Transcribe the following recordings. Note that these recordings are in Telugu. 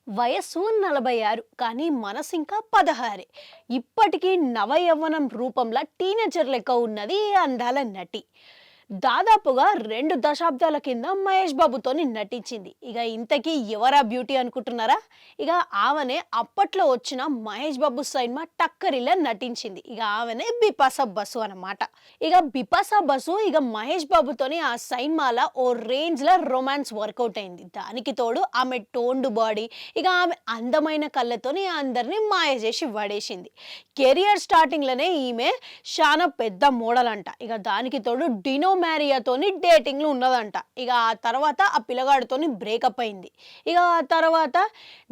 వయస్సు 46 కానీ మనసింకా 16. ఇప్పటికీ నవయవ్వనం రూపంలో టీనేజర్ లెక్క ఉన్నది ఈ అందాల నటి. దాదాపుగా 2 దశాబ్దాల కింద మహేష్ బాబుతోని నటించింది. ఇక ఇంతకీ ఎవరా బ్యూటీ అనుకుంటున్నారా? ఇక ఆమెనే అప్పట్లో వచ్చిన మహేష్ బాబు సినిమా టక్కరిలో నటించింది. ఇక ఆమెనే బిపాసా బసు అన్నమాట. ఇక బిపాసా బసు ఇక మహేష్ బాబుతోని ఆ సినిమాలో ఓ రేంజ్లో రొమాన్స్ వర్కౌట్ అయింది. దానికి తోడు ఆమె టోన్డ్ బాడీ, ఇక ఆమె అందమైన కళ్ళతోని అందరినీ మాయ చేసి పడేసింది. కెరియర్ స్టార్టింగ్లోనే ఈమె చాలా పెద్ద మోడల్ అంట. ఇక దానికి తోడు డినో మ్యారియాతోని డేటింగ్లు ఉన్నదంట. ఇక ఆ తర్వాత ఆ పిల్లగాడితోని బ్రేకప్ అయింది. ఇక ఆ తర్వాత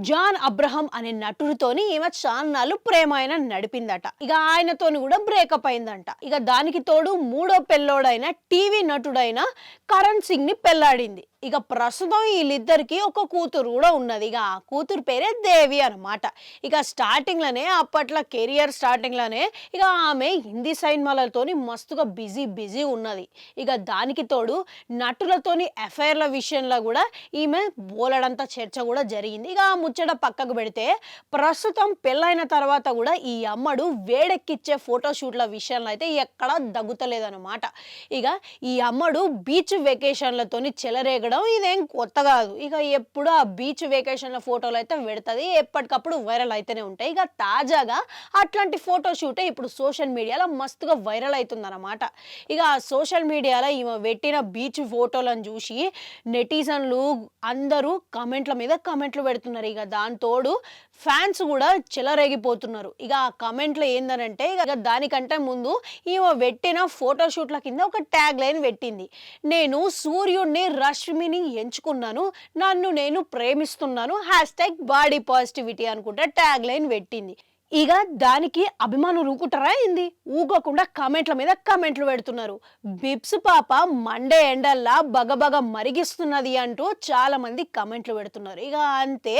జాన్ అబ్రహం అనే నటుడితోని ఈమె చాన్నాళ్ళు ప్రేమాయణ నడిపిందట. ఇక ఆయనతోని కూడా బ్రేకప్ అయిందంట. ఇక దానికి తోడు మూడో పెళ్ళోడైన టీవీ నటుడైన కరణ్ సింగ్ ని పెళ్లాడింది. ఇక ప్రస్తుతం వీళ్ళిద్దరికి ఒక కూతురు కూడా ఉన్నది. ఇక ఆ కూతురు పేరే దేవి అనమాట. ఇక స్టార్టింగ్లోనే అప్పట్లో కెరియర్ స్టార్టింగ్లోనే ఇక ఆమె హిందీ సినిమాలతోని మస్తుగా బిజీ ఉన్నది. ఇక దానికి తోడు నటులతోని అఫైర్ల విషయంలో కూడా ఈమె బోలెడంత చర్చ కూడా జరిగింది. ఇక ఆ ముచ్చట పక్కకు పెడితే ప్రస్తుతం పెళ్ళైన తర్వాత కూడా ఈ అమ్మడు వేడెక్కిచ్చే ఫోటోషూట్ల విషయంలో అయితే ఎక్కడా దగ్గుతలేదన్నమాట. ఇక ఈ అమ్మడు బీచ్ వెకేషన్లతోని చెలరేగడం ఇదేం కొత్త కాదు. ఇక ఎప్పుడు ఆ బీచ్ వెకేషన్ల ఫోటోలు అయితే పెడుతుంది, ఎప్పటికప్పుడు వైరల్ అయితేనే ఉంటాయి. ఇక తాజాగా అట్లాంటి ఫోటోషూటే ఇప్పుడు సోషల్ మీడియాలో మస్తుగా వైరల్ అవుతుందన్నమాట. ఇక ఆ సోషల్ మీడియాలో ఈమె పెట్టిన బీచ్ ఫోటోలను చూసి నెటిజన్లు అందరూ కమెంట్ల మీద కమెంట్లు పెడుతున్నారు. ఇక దాంతోడు ఫ్యాన్స్ కూడా చెలరేగిపోతున్నారు. ఇక ఆ కమెంట్లు ఏందనంటే ఇక దానికంటే ముందు ఈమె పెట్టిన ఫోటోషూట్ల కింద ఒక ట్యాగ్ లైన్ పెట్టింది. నేను సూర్యుడిని రశ్మిని ఎంచుకున్నాను, నన్ను నేను ప్రేమిస్తున్నాను, #బాడీ పాజిటివిటీ అనుకుంటా ట్యాగ్ లైన్ పెట్టింది. ఇక దానికి అభిమానులు ఊరుకుంటారా ఏంది? ఊగకుండా కమెంట్ల మీద కమెంట్లు పెడుతున్నారు. బిబ్స్ పాప మండే ఎండల్లా బగబగ మరిగిస్తున్నది అంటూ చాలా మంది కమెంట్లు పెడుతున్నారు. ఇక అంతే,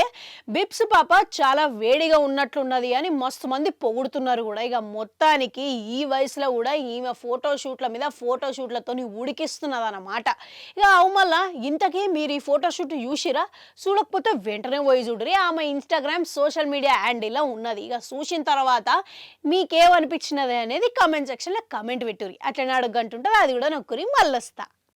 బిబ్స్ పాప చాలా వేడిగా ఉన్నట్లున్నది అని మస్తు మంది పొగుడుతున్నారు కూడా. ఇక మొత్తానికి ఈ వయసులో కూడా ఈమె ఫోటోషూట్ల మీద ఫోటోషూట్లతోని ఉడికిస్తున్నది అన్నమాట. ఇక అవు మళ్ళా ఇంతకీ మీరు ఈ ఫోటోషూట్ చూసిరా? చూడకపోతే వెంటనే పోయి చూడరి. ఆమె ఇన్స్టాగ్రామ్ సోషల్ మీడియా హ్యాండిల్లో ఉన్నది. ఇక చూసిన తర్వాత మీకేమనిపించినది అనేది కామెంట్ సెక్షన్లో కామెంట్ పెట్టుర్రి. అట్లనే అడుగంటుంటుంది, అది కూడా నొక్కురి మళ్ళొస్తా.